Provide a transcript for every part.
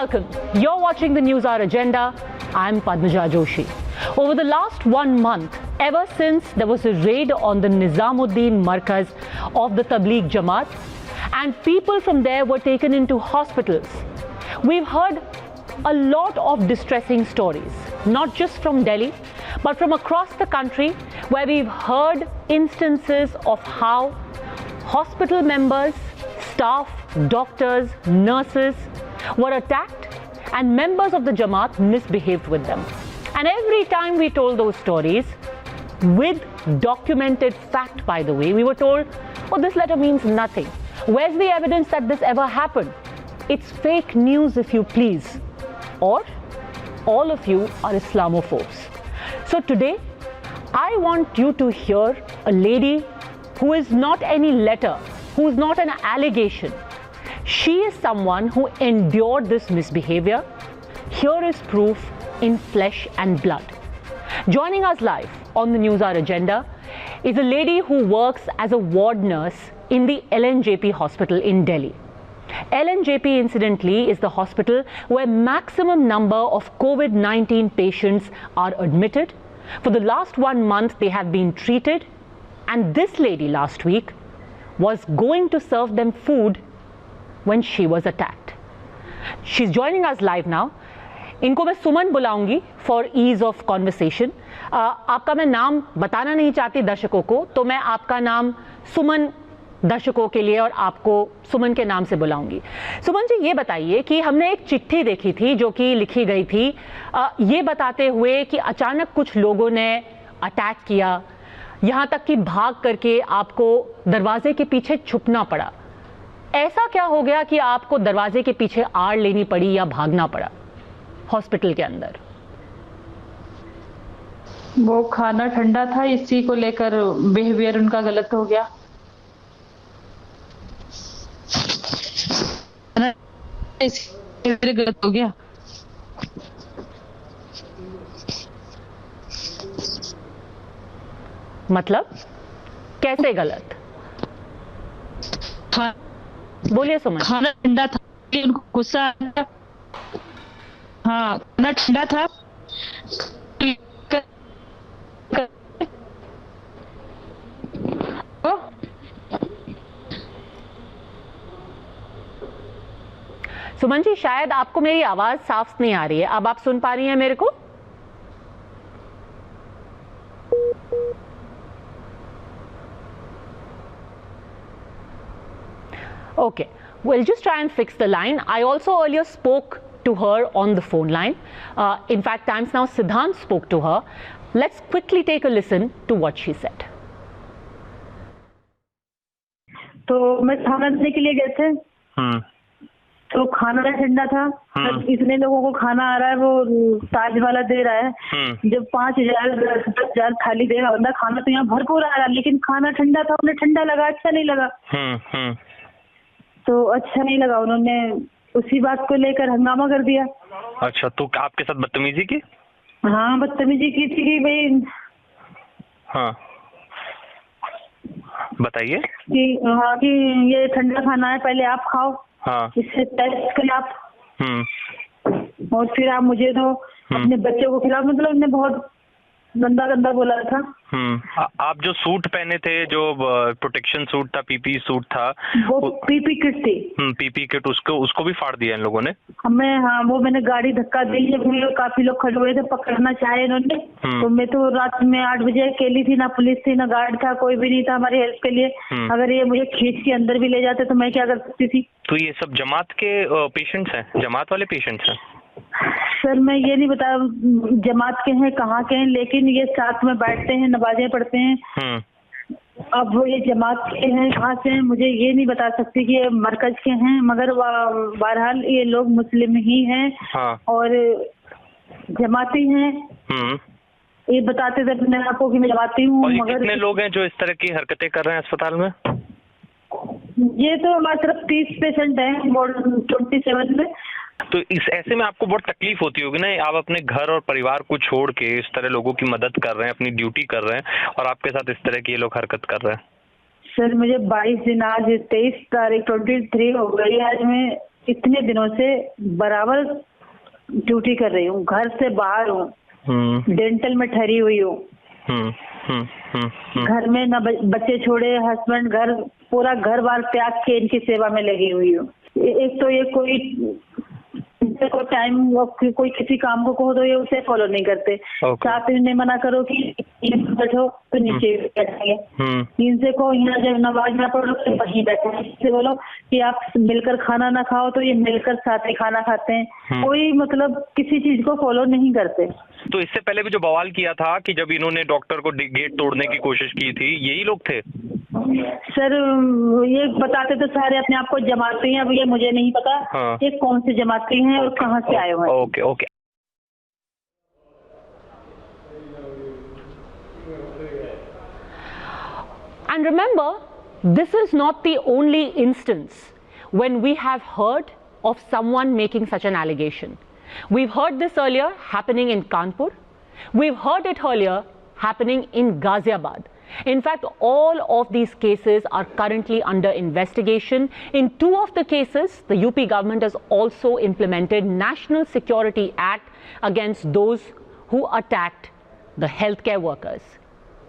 welcome. You're watching the News Hour Agenda. I'm Padmaja Joshi. Over the last 1 month, ever since there was a raid on the Nizamuddin Markaz of the Tabligh Jamaat, and people from there were taken into hospitals, we've heard a lot of distressing stories, not just from Delhi, but from across the country, where we've heard instances of how hospital members, staff, doctors, nurses were attacked and members of the Jamaat misbehaved with them. And every time we told those stories, with documented fact by the way, we were told, oh, this letter means nothing. Where's the evidence that this ever happened? It's fake news, if you please. Or all of you are Islamophobes. So today, I want you to hear a lady who is not any letter, who is not an allegation. She is someone who endured this misbehavior. Here is proof in flesh and blood. Joining us live on the News Hour Agenda is a lady who works as a ward nurse in the LNJP hospital in Delhi. LNJP, incidentally, is the hospital where maximum number of COVID-19 patients are admitted. For the last 1 month, they have been treated. And this lady last week was going to serve them food when she was attacked. She's joining us live now. इनको मैं सुमन बुलाऊंगी for ease of conversation. आपका मैं नाम बताना नहीं चाहती दर्शकों को, तो मैं आपका नाम सुमन दर्शकों के लिए और आपको सुमन के नाम से बुलाऊंगी. सुमन जी, ये बताइए कि हमने एक चिट्ठी देखी थी जो कि लिखी गई थी ये बताते हुए कि अचानक कुछ लोगों ने अटैक किया, यहाँ तक कि भाग करके आपको दरवाजे के पीछे छुपना पड़ा. ऐसा क्या हो गया कि आपको दरवाजे के पीछे आड़ लेनी पड़ी या भागना पड़ा हॉस्पिटल के अंदर? वो खाना ठंडा था, इसी को लेकर बिहेवियर उनका गलत हो गया. गलत हो गया. मतलब कैसे गलत? बोलिए सुमन. खाना ठंडा था, उनको गुस्सा आया. हाँ, खाना ठंडा था. सुमन जी, शायद आपको मेरी आवाज साफ नहीं आ रही है. अब आप सुन पा रही हैं मेरे को? Okay, we'll just try and fix the line. I also earlier spoke to her on the phone line. In fact, Times Now Siddhant spoke to her. Let's quickly take a listen to what she said. तो मैं खाना देने के लिए गए थे. तो खाना ठंडा था. इतने लोगों को खाना आ रहा है, वो ताज वाला दे रहा है. जब 5,000 10,000 थाली दे रहा बंदा, खाना तो यहाँ भरपूर आ रहा है, लेकिन खाना ठंडा था. उन्हें ठंडा लगा, अच्छा नहीं लगा. तो अच्छा नहीं लगा, उन्होंने उसी बात को लेकर हंगामा कर दिया. अच्छा, तो आपके साथ बदतमीजी की? हाँ, बदतमीजी की थी कि भाई. हाँ, बताइए. कि ये ठंडा खाना है, पहले आप खाओ. हाँ, इससे टेस्ट करें आप. और फिर आप मुझे दो, अपने बच्चे को खिलाओ. मतलब उन्होंने बहुत गंदा बोला था. आप जो सूट पहने थे, जो प्रोटेक्शन सूट था, पीपी सूट था, वो पीपी किट थी. पीपी किट, उसको भी फाड़ दिया इन लोगों ने. हाँ, वो मैंने गाड़ी धक्का दी है. काफी लोग खड़े हुए थे, पकड़ना चाहे इन्होंने. तो मैं तो रात में 8 बजे अकेली थी, ना पुलिस थी ना गार्ड था, कोई भी नहीं था हमारी हेल्प के लिए. अगर ये मुझे खींच के अंदर भी ले जाते तो मैं क्या कर सकती थी? तो ये सब जमात के पेशेंट्स हैं, जमात वाले पेशेंट्स हैं? सर, मैं ये नहीं बता जमात के हैं, कहाँ के हैं, लेकिन ये साथ में बैठते हैं, नमाजें पढ़ते हैं. अब वो ये जमात के हैं, कहाँ से हैं, मुझे ये नहीं बता सकती कि ये मरकज के हैं. मगर बहरहाल ये लोग मुस्लिम ही हैं. हाँ. और जमाती हैं. ये बताते थे अपने आपको कि मैं जमाती हूँ. मगर कितने लोग हैं जो इस तरह की हरकतें कर रहे हैं अस्पताल में? ये तो हमारे तरफ 30 पेशेंट हैं, वार्ड 27 में. तो इस ऐसे में आपको बहुत तकलीफ होती होगी ना. आप अपने घर और परिवार को छोड़ के इस तरह लोगों की मदद कर रहे हैं, अपनी ड्यूटी कर रहे हैं, और आपके साथ इस तरह की ये लोग हरकत कर रहे हैं. सर मुझे 22 दिन, आज 23 तारीख 23 हो गई। आज मैं इतने दिनों से बराबर ड्यूटी कर रही हूँ, घर से बाहर हूँ, डेंटल में ठहरी हुई हूँ। घर में न बच्चे छोड़े, हस्बैंड, घर पूरा घर बार त्याग के इनकी सेवा में लगी हुई हूँ। एक तो ये कोई टाइम कोई किसी काम को कहो तो ये उसे फॉलो नहीं करते। साथ में मना करो कि बैठो तो नीचे बैठेंगे, इनसे को यहाँ जब नमाज ना पढ़ो तो वहीं बैठो। इनसे बोलो कि आप मिलकर खाना ना खाओ तो ये मिलकर साथ ही खाना खाते हैं। कोई मतलब किसी चीज को फॉलो नहीं करते। तो इससे पहले भी जो बवाल किया था कि जब इन्होंने डॉक्टर को गेट तोड़ने की कोशिश की थी, यही लोग थे? सर ये बताते तो सारे अपने आप को जमाती हैं, अब ये मुझे नहीं पता ये कौन से जमाती हैं और कहाँ से आए हुए हैं। Okay okay. And remember, this is not the only instance when we have heard of someone making such an allegation. We've heard this earlier happening in Kanpur. We've heard it earlier happening in Ghaziabad. In fact, all of these cases are currently under investigation. In 2 of the cases, the UP government has also implemented National Security Act against those who attacked the healthcare workers.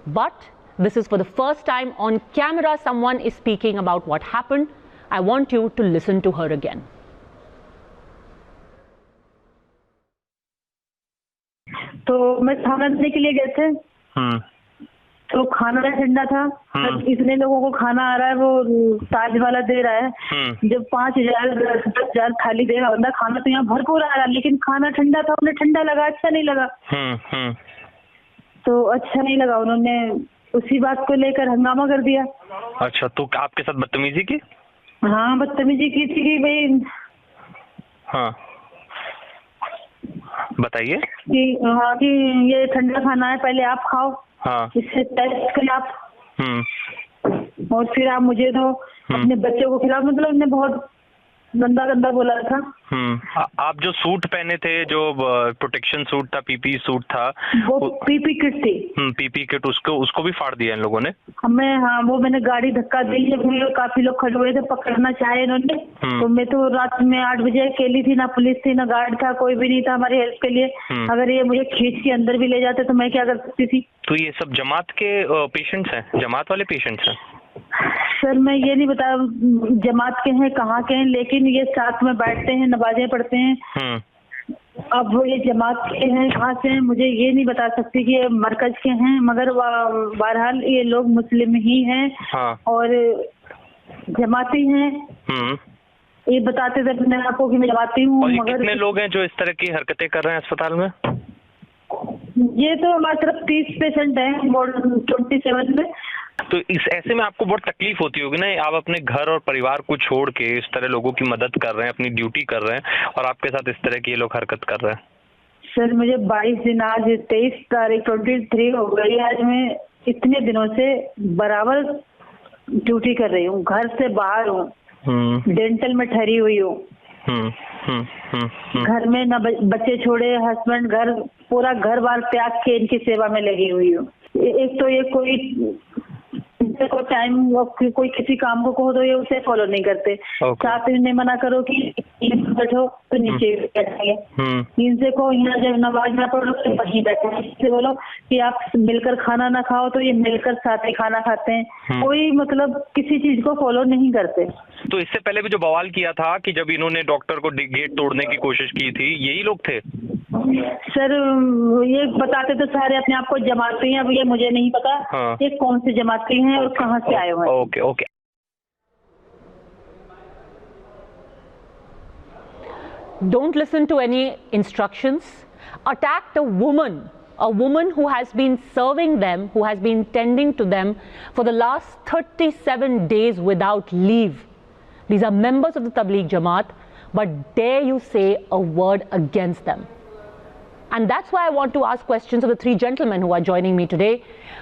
But this is for the first time on camera someone is speaking about what happened. I want you to listen to her again. तो मैं खाना देने के लिए गए थे, तो खाना ठंडा था। इतने लोगों को खाना आ रहा है, वो ताज वाला दे रहा है। जब 5,000 10,000 थाली दे रहा बंदा, खाना तो यहाँ भरपूर आ रहा है, लेकिन खाना ठंडा था। उन्हें ठंडा लगा, अच्छा नहीं लगा। तो अच्छा नहीं लगा, उन्होंने उसी बात को लेकर हंगामा कर दिया। अच्छा, तो आपके साथ बदतमीजी की? हाँ, बदतमीजी की थी कि भाई। हाँ बताइए। कि ये ठंडा खाना है, पहले आप खाओ, इससे टेस्ट करें आप, और फिर आप मुझे दो, अपने बच्चों को खिलाओ। मतलब उन्होंने बहुत गंदा गंदा बोला था। आप जो सूट पहने थे, जो प्रोटेक्शन सूट था, पीपी सूट था, वो पीपी किट थी। पीपी किट, उसको भी फाड़ दिया इन लोगों ने? वो मैंने गाड़ी धक्का दी है, काफी लोग खड़े हुए थे, पकड़ना चाहे इन्होंने। तो मैं तो रात में 8 बजे अकेली थी, ना पुलिस थी ना गार्ड था, कोई भी नहीं था हमारी हेल्प के लिए। अगर ये मुझे खींच के अंदर भी ले जाते तो मैं क्या कर सकती थी? तो ये सब जमात के पेशेंट्स हैं, जमात वाले पेशेंट्स हैं? सर मैं ये नहीं बता जमात के हैं, कहाँ के हैं, लेकिन ये साथ में बैठते हैं, नमाजें पढ़ते हैं। अब वो ये जमात के हैं, कहाँ से हैं मुझे ये नहीं बता सकती कि ये मरकज के हैं, मगर बहरहाल ये लोग मुस्लिम ही हैं और जमाती हैं। ये बताते थे अपने आप को कि मैं जमाती हूँ। मगर कितने लोग हैं जो इस तरह की हरकतें कर रहे हैं अस्पताल में? ये तो हमारे तरफ 30 पेशेंट हैं, वार्ड 27 में। तो इस ऐसे में आपको बहुत तकलीफ होती होगी ना, आप अपने घर और परिवार को छोड़ के इस तरह लोगों की मदद कर रहे हैं, अपनी ड्यूटी कर रहे हैं, और आपके साथ इस तरह की ये लोग हरकत कर रहे हैं। सर मुझे 22 दिन, आज 23 तारीख 23 हो गई। आज मैं इतने दिनों से बराबर ड्यूटी कर रही हूँ, घर से बाहर हूँ, डेंटल में ठहरी हुई हूँ। घर में न बच्चे छोड़े, हस्बैंड, घर पूरा घर बार त्याग के इनकी सेवा में लगी हुई हूँ। एक तो ये कोई टाइम कोई किसी काम को कहो तो ये उसे फॉलो नहीं करते। साथ में मना करो कि बैठो तो नीचे बैठेंगे, इनसे को यहाँ जब नमाज ना पढ़ो तो वहीं बैठो। इससे बोलो कि आप मिलकर खाना ना खाओ तो ये मिलकर साथ ही खाना खाते हैं। कोई मतलब किसी चीज को फॉलो नहीं करते। तो इससे पहले भी जो बवाल किया था कि जब इन्होंने डॉक्टर को गेट तोड़ने की कोशिश की थी, यही लोग थे? सर ये बताते तो सारे अपने आप को जमाती हैं, अब ये मुझे नहीं पता ये कौन से जमाती हैं और कहाँ से आए हुए हैं। Okay okay. Don't listen to any instructions. Attack the woman, a woman who has been serving them, who has been tending to them for the last 37 days without leave. These are members of the Tabligh Jamaat, but dare you say a word against them? And that's why I want to ask questions of the 3 gentlemen who are joining me today.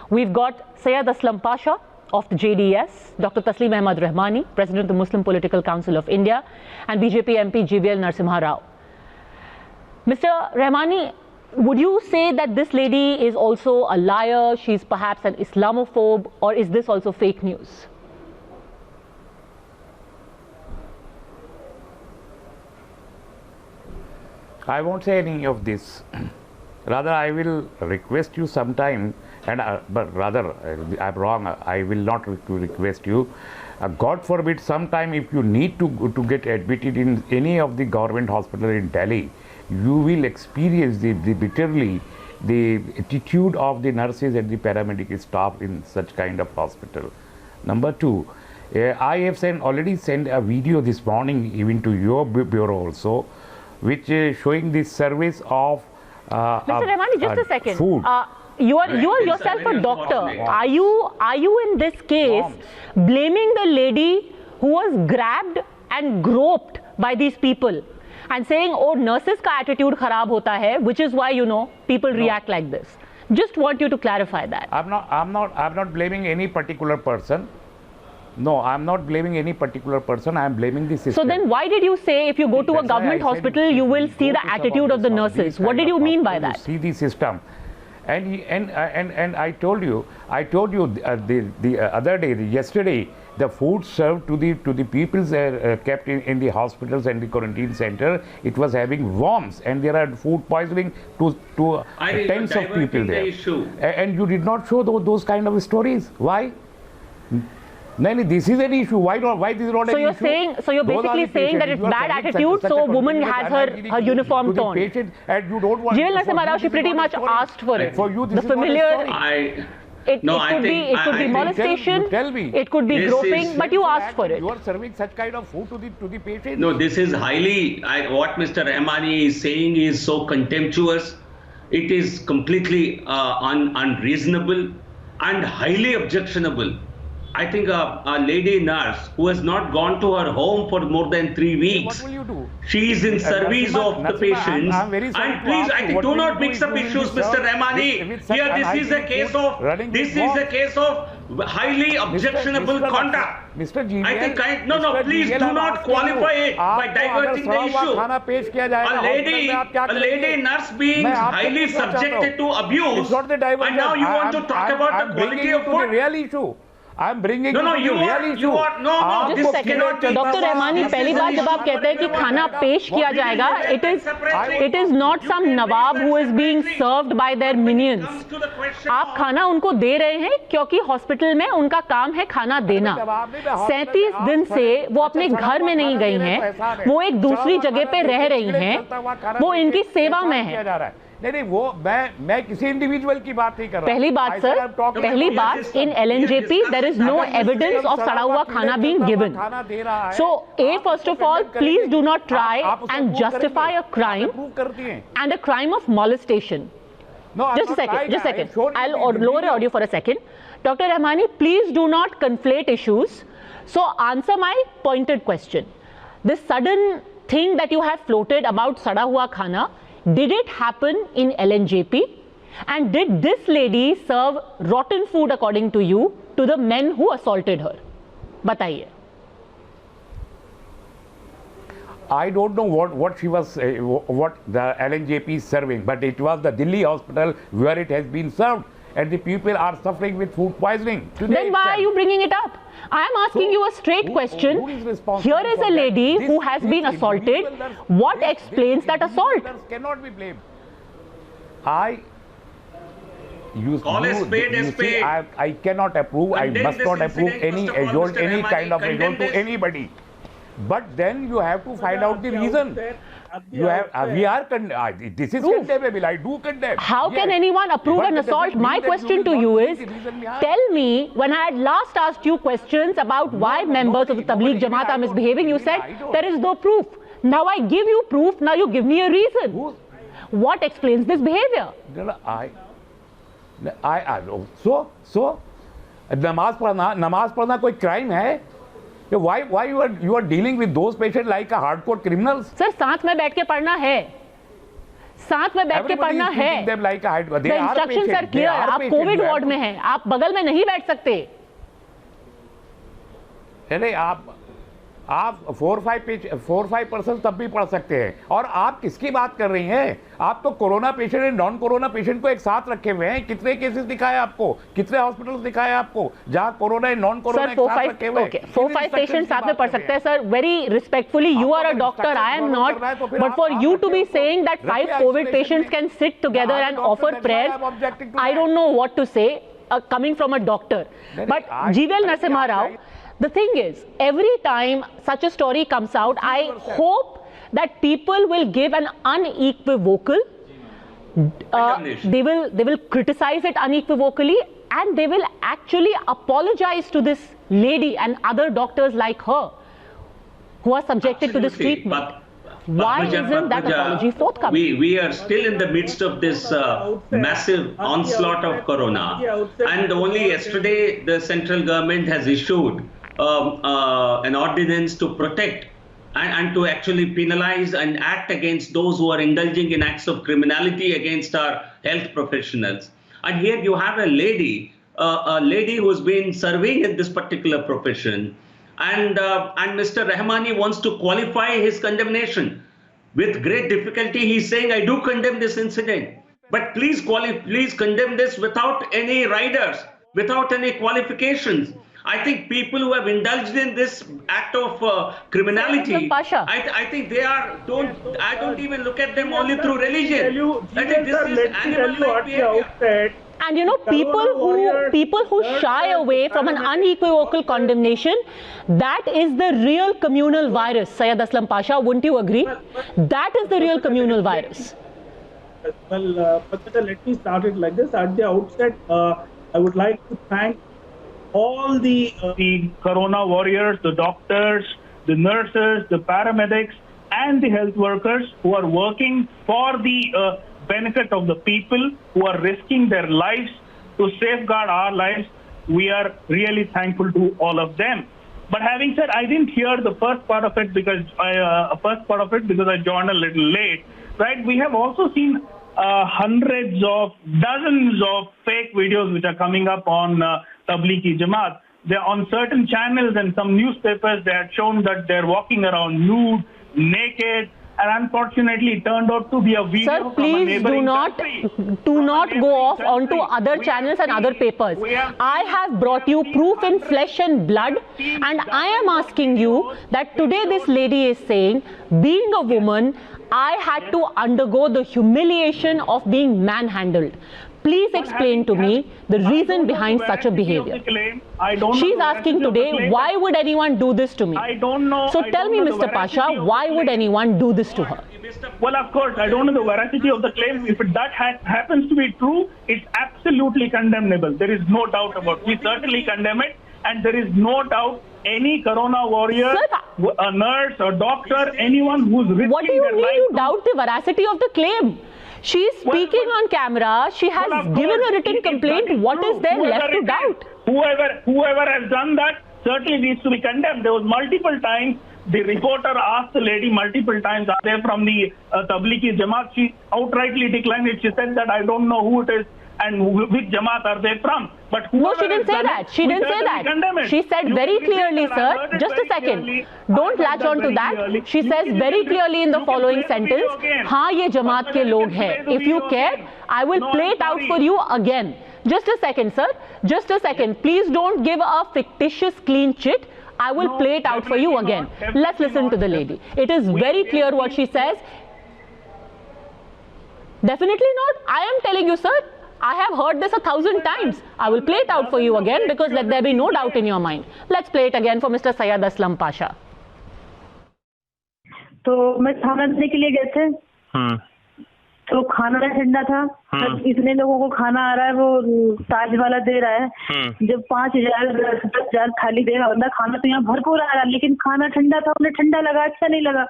We've got Syed Aslam Pasha of the JDS, Dr. Taslim Ahmad Rahmani, President of the Muslim Political Council of India, and BJP MP GVL Narasimha Rao. Mr. Rahmani, would you say that this lady is also a liar, she's perhaps an Islamophobe, or is this also fake news? I won't say any of this. Rather, I will request you sometime, and but rather, I'm wrong. I will not request you. God forbid, sometime if you need to get admitted in any of the government hospital in Delhi, you will experience the bitterly the attitude of the nurses and the paramedic staff in such kind of hospital. Number two, I have already sent a video this morning even to your bureau also, which is showing the service of Mr. Rahmani, just a second. Food. You are yourself a doctor. Are you in this case blaming the lady who was grabbed and groped by these people and saying, "Oh, nurses का attitude खराब होता है," which is why people react like this? Just want you to clarify that. I'm not blaming any particular person. No, I'm not blaming any particular person. I'm blaming the system. So then why did you say if you go to a government hospital, you will see the attitude of the nurses? What did you mean by that? See the system. And I told you the other day, yesterday, the food served to the people kept in the hospitals and the quarantine center, it was having worms, and there are food poisoning to tens of people there. And you did not show those kind of stories. Why? No, this is an issue. Why this is not an issue? So you're basically saying that it's bad attitude, so a woman has her uniform torn. And you don't want. Jivel Narasimha Rao, she pretty much asked for it. For you, this the is familiar. not a story. It could be molestation. Tell me. It could be groping, but you asked for it. You are serving such kind of food to the patient. No, this is highly. What Mr. Rahmani is saying is so contemptuous. It is completely unreasonable and highly objectionable. I think a lady nurse who has not gone to her home for more than 3 weeks. What will you do? She is in service of the patients. I'm very sorry And please, I think, do not mix up issues, Mr. Rahmani. Here, this is a case of highly objectionable conduct. Mr. GVL, I think, please do not qualify it by diverting the issue. A lady nurse being highly subjected to abuse, and now you want to talk about the quality of food. Real issue. I'm bringing No, you are no. Just a second, Dr. Rahmani, पहली बात जब आप कहते हैं कि खाना पेश किया जाएगा, it is not some Nawab who is being served by their minions. आप खाना उनको दे रहे हैं क्योंकि हॉस्पिटल में उनका काम है खाना देना. 37 दिन से वो अपने घर में नहीं गई हैं, वो एक दूसरी जगह पे रह रही हैं, वो इनकी सेवा में है. नहीं वो मैं किसी इंडिविजुअल की बात नहीं कर रहा. पहली बात सर, पहली बात इन LNJP there is no evidence of सड़ा हुआ खाना being given. So first of all, please do not try and justify a crime and a crime of molestation. Just a second. I'll lower audio for a second. Dr. Rahmani, please do not conflate issues. So answer my pointed question. This sudden thing that you have floated about सड़ा हुआ खाना, did it happen in LNJP? And did this lady serve rotten food according to you to the men who assaulted her? Bataiye. I don't know what she was, what the LNJP is serving, but it was the Delhi hospital where it has been served, and the people are suffering with food poisoning. Then why are you bringing it up? I am asking you a straight question. Here is a lady who has been assaulted. What explains that assault? Cannot be blamed. I cannot approve. I must not approve any kind of assault to anybody. But then you have to find out the reason. This is condemnable. I do condemn. How can anyone approve an assault? My question to you is, tell me, when I had last asked you questions about why members of the Tabligh Jamaat are misbehaving, you said there is no proof. Now I give you proof, now you give me a reason. What explains this behavior? So, नमाज पढ़ना कोई crime है? Why you are dealing with those patients like a hardcore criminals? Sir, साथ में बैठ के पढ़ना है. साथ में बैठ के पढ़ना है. The instructions are clear. आप कोविड वार्ड में हैं. आप बगल में नहीं बैठ सकते. नहीं आप 4-5% तब भी पढ़ सकते हैं। और आप किसकी बात कर रही हैं? आप तो कोरोना पेशेंट और नॉन कोरोना पेशेंट को एक साथ रखे हुए हैं। कितने केसेस दिखाए आपको, कितने हॉस्पिटल दिखाए आपको जहां कोरोना और नॉन कोरोना एक साथ रखे हुए हैं? 4-5 पेशेंट्स साथ में पढ़ सकते हैं sir. Very respectfully, you are a doctor, I am not, but for you to be saying that 5 Covid patients can sit together and offer prayers, I don't know what to say coming from a doctor. But GVL Narasimha Rao, the thing is, every time such a story comes out, I hope that people will give an unequivocal, they will criticize it unequivocally, and they will actually apologize to this lady and other doctors like her who are subjected to this treatment. Why isn't that apology forthcoming? We are still in the midst of this massive onslaught of corona, and only yesterday the central government has issued an ordinance to protect and to actually penalize and act against those who are indulging in acts of criminality against our health professionals. And here you have a lady who's been serving in this particular profession. And Mr. Rahmani wants to qualify his condemnation. With great difficulty, he's saying, I do condemn this incident. But please condemn this without any riders, without any qualifications. I think people who have indulged in this act of criminality, I think they are, I don't even look at them only through religion. I think this is animal-like behavior. And you know, people who shy away from an unequivocal condemnation, that is the real communal virus. Syed Aslam Pasha, wouldn't you agree? That is the real communal virus. Well, let me start it like this. At the outset, I would like to thank all the corona warriors, the doctors, the nurses, the paramedics, and the health workers who are working for the benefit of the people, who are risking their lives to safeguard our lives. We are really thankful to all of them. But having said, I didn't hear the first part of it because I joined a little late. Right? We have also seen dozens of fake videos which are coming up on Tablighi Jamaat. They're on certain channels and some newspapers. They had shown that they're walking around nude, naked. And unfortunately, it turned out to be a video Sir, from a neighboring please do not go off onto other channels and other papers. I have brought you proof in flesh and blood, and I am asking you that today this lady is saying, being a woman, I had to undergo the humiliation of being manhandled. Please explain to me the reason behind such a behavior. She's asking today, why would anyone do this to me? I don't know. So tell me, Mr. Pasha, why would anyone do this to her? Well, of course, I don't know the veracity of the claim. If that happens to be true, it's absolutely condemnable. There is no doubt about it. We certainly condemn it, and there is no doubt any corona warrior, a nurse, a doctor, anyone who's risking what do you their mean life you doubt the veracity of the claim? She is speaking on camera. She has given a written complaint. What is there left to doubt? Whoever has done that certainly needs to be condemned. There was multiple times the reporter asked the lady multiple times, are they from the Tablighi Jamaat? She outrightly declined it. She said that I don't know who it is and which Jamaat are they from. But no, she didn't say that. She didn't say that. She said very clearly, sir, just a second. Don't latch on to that. She says very clearly in the following sentence, हाँ ये जमात के लोग हैं. If you care, I will play it out for you again. Just a second, sir. Just a second. Please don't give a fictitious clean chit. I will play it out for you again. Let's listen to the lady. It is very clear what she says. Definitely not. I am telling you, sir. I have heard this 1,000 times. I will play it out for you again because let there be no doubt in your mind. Let's play it again for Mr. Syed Aslam Pasha. तो मैं खाना देने के लिए गए थे, तो खाना ठंडा था, इतने लोगों को खाना आ रहा है, वो ताज वाला दे रहा है, जब 5,000 10,000 थाली देगा बंदा, खाना तो यहाँ भरपूर आ रहा है, लेकिन खाना ठंडा था, उन्हें ठंडा लगा, अच्छा नहीं लगा।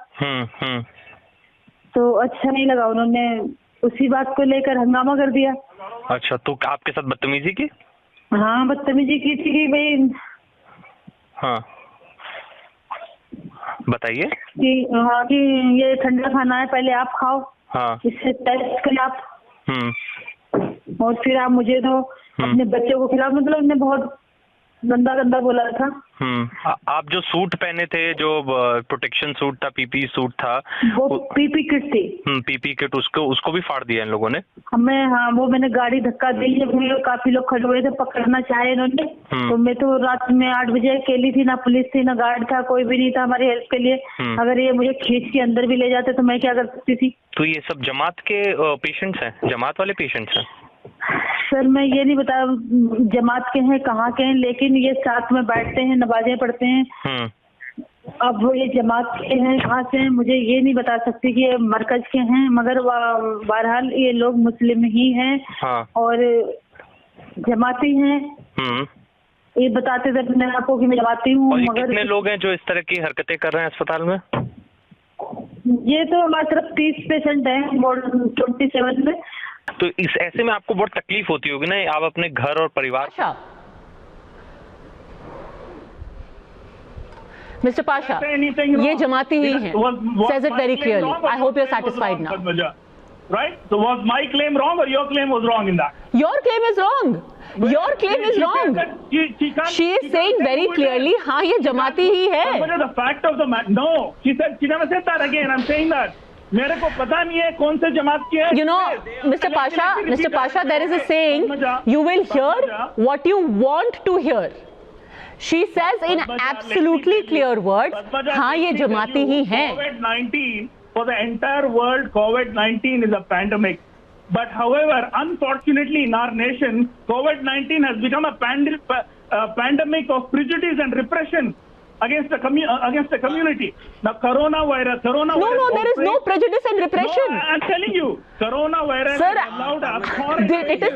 तो अच्छा नहीं लगा, उन्होंने उसी बात को लेकर हंगामा कर दिया। अच्छा, तो आपके साथ बदतमीजी की? हाँ, बदतमीजी की थी कि भाई, हाँ बताइए। हाँ कि ये ठंडा खाना है, पहले आप खाओ, हाँ, इससे टेस्ट करें आप, और फिर आप मुझे दो, अपने बच्चों को खिलाओ। मतलब उन्हें बहुत गंदा गंदा बोला था। आप जो सूट पहने थे, जो प्रोटेक्शन सूट था, पीपी सूट था, वो पीपी किट थी। पीपी किट, उसको भी फाड़ दिया इन लोगों ने। वो मैंने गाड़ी धक्का दी है, काफी लोग खड़े हुए थे, पकड़ना चाहे इन्होंने। तो मैं तो रात में 8 बजे अकेली थी, ना पुलिस थी ना गार्ड था, कोई भी नहीं था हमारी हेल्प के लिए। अगर ये मुझे खींच के अंदर भी ले जाते तो मैं क्या कर सकती थी। तो ये सब जमात के पेशेंट्स हैं, जमात वाले पेशेंट्स हैं? सर मैं ये नहीं बता जमात के हैं कहाँ के हैं, लेकिन ये साथ में बैठते हैं, नमाजें पढ़ते हैं। अब वो ये जमात के हैं कहाँ से हैं मुझे ये नहीं बता सकती कि ये मरकज के हैं, मगर बहरहाल ये लोग मुस्लिम ही हैं। हाँ। और जमाती हैं। ये बताते थे अपने आपको कि मैं जमाती हूँ। मगर कितने लोग हैं जो इस तरह की हरकतें कर रहे हैं अस्पताल में? ये तो हमारे सिर्फ 30 पेशेंट हैं वार्ड 27 में। तो इस ऐसे में आपको बहुत तकलीफ होती होगी ना, आप अपने घर और परिवार। मिस्टर पाशा, ये जमाती ही है। Says it very clearly. I hope you're satisfied now. Right? So was my claim wrong or your claim was wrong in that? Your claim is wrong. Your claim is wrong. She is saying very clearly, हाँ ये जमाती ही है. The fact of the matter. No, she never said that again. I'm saying that. मेरे को पता नहीं है कौन से जमात की है. You know, Mr. Pasha, there is a saying, you will hear what you want to hear. She says in absolutely clear words, हाँ ये जमाती ही हैं. COVID-19 for the entire world, COVID-19 is a pandemic. But however, unfortunately in our nation, COVID-19 has become a pandemic of prejudice and repression against the community. Now, coronavirus. No, there is no prejudice and repression. No, I'm telling you, coronavirus. Sir, allowed it is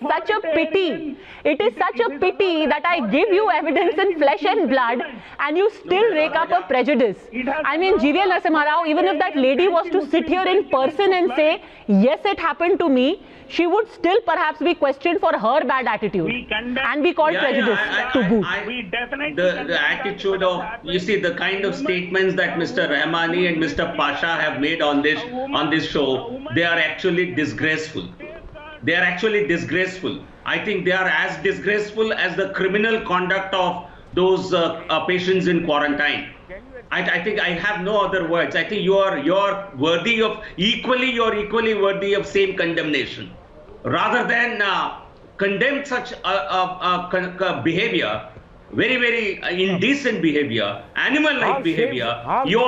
such a pity. It is such a pity that I give you evidence in flesh and blood, and you still rake up a prejudice. I mean, GVL Narasimha Rao, even if that lady was to sit here in person and say, yes, it happened to me, she would still perhaps be questioned for her bad attitude and be called prejudiced to boot. We definitely the attitude of, you see, the kind of statements that Mr. Rahmani and Mr. Pasha have made on this show, they are actually disgraceful. They are actually disgraceful. I think they are as disgraceful as the criminal conduct of those patients in quarantine. I think I have no other words. I think you're worthy of you're equally worthy of same condemnation. Rather than condemn such behavior, very, very indecent behavior, animal-like behavior, you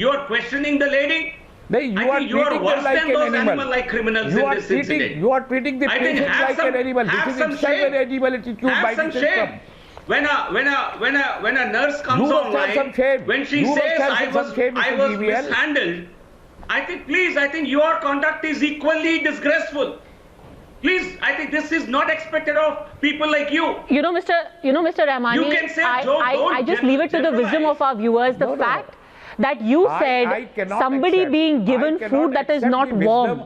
are questioning the lady. You are worse than those animal-like criminals in this incident. You are treating the patient like an animal. This is itself an animal attitude by the system. When a nurse comes online, when she says I was mishandled, I think your conduct is equally disgraceful. Please, I think this is not expected of people like you. You know, Mr. Rahmani, you can say, I just leave it to the wisdom of our viewers. The fact that you said somebody being given food that is not warm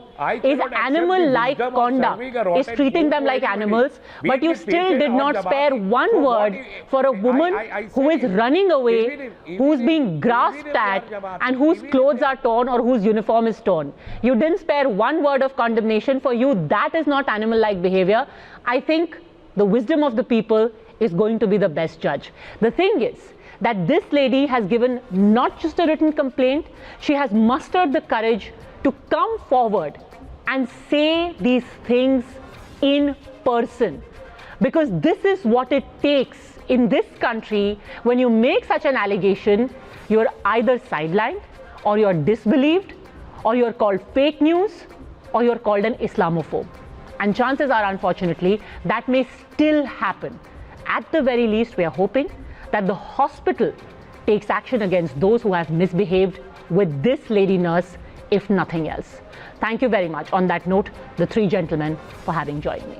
is animal-like conduct, is treating them like animals, but you still did not spare one word for a woman who is running away, who's being grasped at, and whose clothes are torn or whose uniform is torn. You didn't spare one word of condemnation. For you, that is not animal-like behavior. I think the wisdom of the people is going to be the best judge. The thing is that this lady has given not just a written complaint, she has mustered the courage to come forward and say these things in person. Because this is what it takes in this country. When you make such an allegation, you're either sidelined, or you're disbelieved, or you're called fake news, or you're called an Islamophobe. And chances are, unfortunately, that may still happen. At the very least, we are hoping that the hospital takes action against those who have misbehaved with this lady nurse, if nothing else. Thank you very much. On that note, the three gentlemen for having joined me.